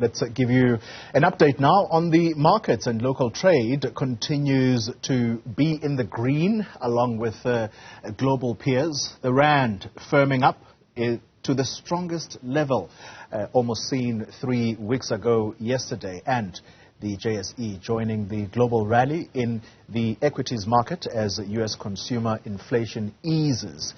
Let's give you an update now on the markets, and local trade continues to be in the green along with global peers. The rand firming up to the strongest level almost seen 3 weeks ago yesterday, and the JSE joining the global rally in the equities market as U.S. consumer inflation eases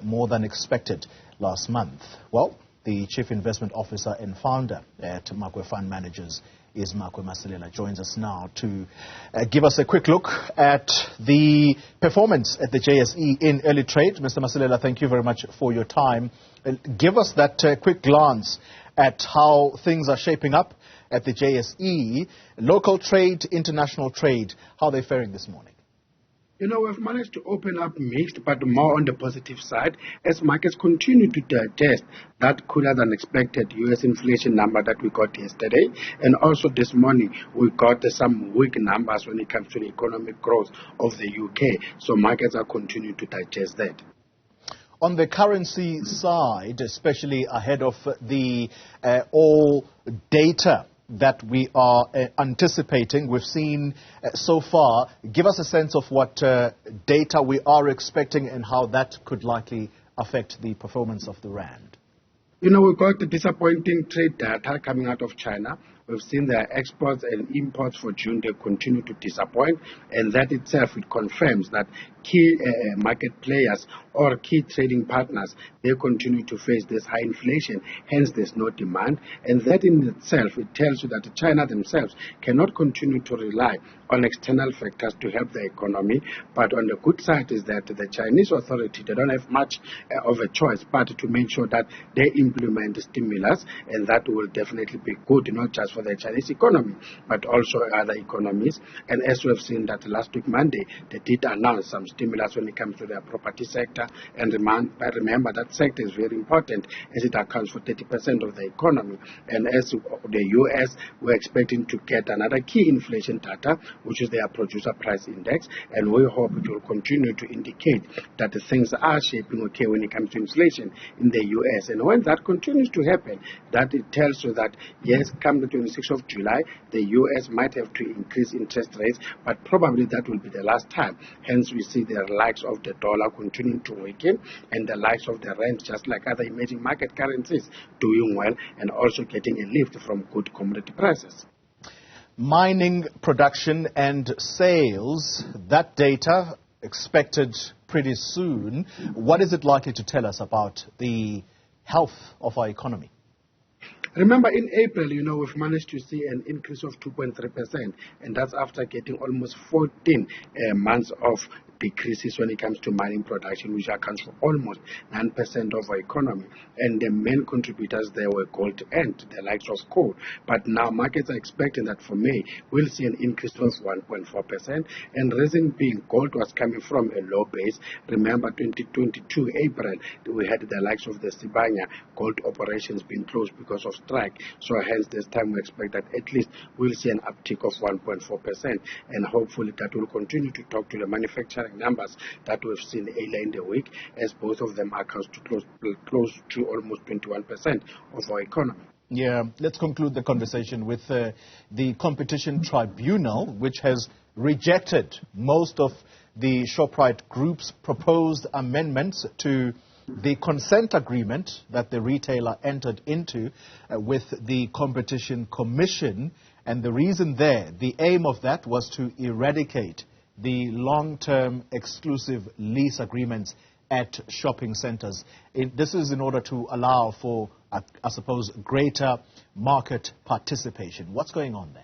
more than expected last month. Well, the Chief Investment Officer and founder at Makwe Fund Managers is Makwe Masilela. Joins us now to give us a quick look at the performance at the JSE in early trade. Mr. Masilela, thank you very much for your time. Give us that quick glance at how things are shaping up at the JSE. Local trade, international trade, how are they faring this morning? You know, we've managed to open up mixed, but more on the positive side as markets continue to digest that cooler than expected U.S. inflation number that we got yesterday. And also this morning, we got some weak numbers when it comes to the economic growth of the UK. So markets are continuing to digest that. On the currency side, especially ahead of the all data that we are anticipating, we've seen so far. Give us a sense of what data we are expecting and how that could likely affect the performance of the rand. You know, we've got the disappointing trade data coming out of China. We've seen their exports and imports for June, they continue to disappoint, and that itself, it confirms that key market players or key trading partners, they continue to face this high inflation, hence there's no demand, and that in itself, it tells you that China themselves cannot continue to rely on external factors to help the economy. But on the good side is that the Chinese authority, they don't have much of a choice but to make sure that they implement the stimulus, and that will definitely be good, not just for the Chinese economy, but also other economies. And as we have seen that last week, Monday, they did announce some stimulus when it comes to their property sector. And remember, that sector is very important as it accounts for 30% of the economy. And as the U.S., we're expecting to get another key inflation data, which is their producer price index. And we hope it will continue to indicate that the things are shaping okay when it comes to inflation in the U.S. And when that continues to happen, that it tells you that, yes, come the 26th of July, the U.S. might have to increase interest rates, but probably that will be the last time. Hence, we see the likes of the dollar continuing to weaken and the likes of the rand, just like other emerging market currencies, doing well and also getting a lift from good commodity prices. Mining production and sales, that data expected pretty soon. What is it likely to tell us about the health of our economy? Remember, in April, you know, we've managed to see an increase of 2.3%, and that's after getting almost 14 months of decreases when it comes to mining production, which accounts for almost 9% of our economy. And the main contributors there were gold and the likes of coal. But now markets are expecting that for May, we'll see an increase of 1.4%. And reason being, gold was coming from a low base. Remember, 2022 April, we had the likes of the Sibanya gold operations being closed because of strike. So hence this time we expect that at least we'll see an uptick of 1.4%. And hopefully that will continue to talk to the manufacturing numbers that we've seen earlier in the week, as both of them are close to almost 21% of our economy. Yeah, let's conclude the conversation with the Competition Tribunal, which has rejected most of the Shoprite Group's proposed amendments to the consent agreement that the retailer entered into with the Competition Commission. And the reason there, the aim of that was to eradicate the long-term exclusive lease agreements at shopping centers. This is in order to allow for, I suppose, greater market participation. What's going on there?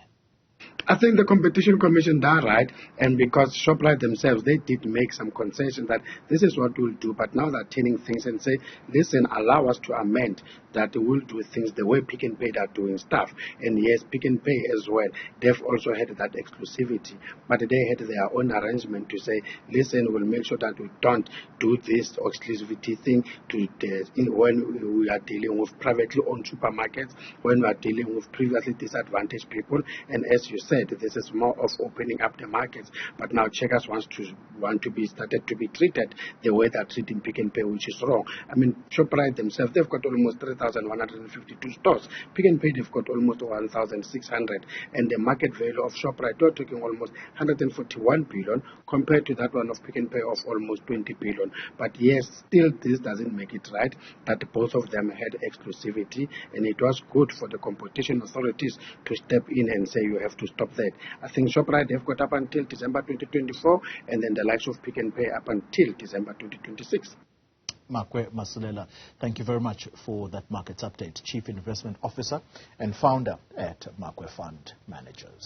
I think the Competition Commission done right, and because Shoprite themselves, they did make some concession that this is what we'll do, but now they're turning things and say, listen, allow us to amend that we'll do things the way Pick n Pay are doing stuff. And yes, Pick n Pay as well, they've also had that exclusivity, but they had their own arrangement to say, listen, we'll make sure that we don't do this exclusivity thing when we are dealing with privately owned supermarkets, when we are dealing with previously disadvantaged people. And as you said, said, this is more of opening up the markets. But now Checkers want to be started to be treated the way they're treating Pick n Pay, which is wrong. I mean, Shoprite themselves, they've got almost 3,152 stores. Pick n Pay, they've got almost 1,600. And the market value of Shoprite, they're talking almost 141 billion compared to that one of Pick n Pay of almost 20 billion. But yes, still this doesn't make it right that both of them had exclusivity, and it was good for the competition authorities to step in and say you have to stop that. I think Shoprite, they've got up until December 2024, and then the likes of Pick n Pay up until December 2026. Makwe Masilela, thank you very much for that markets update. Chief Investment Officer and founder at Makwe Fund Managers.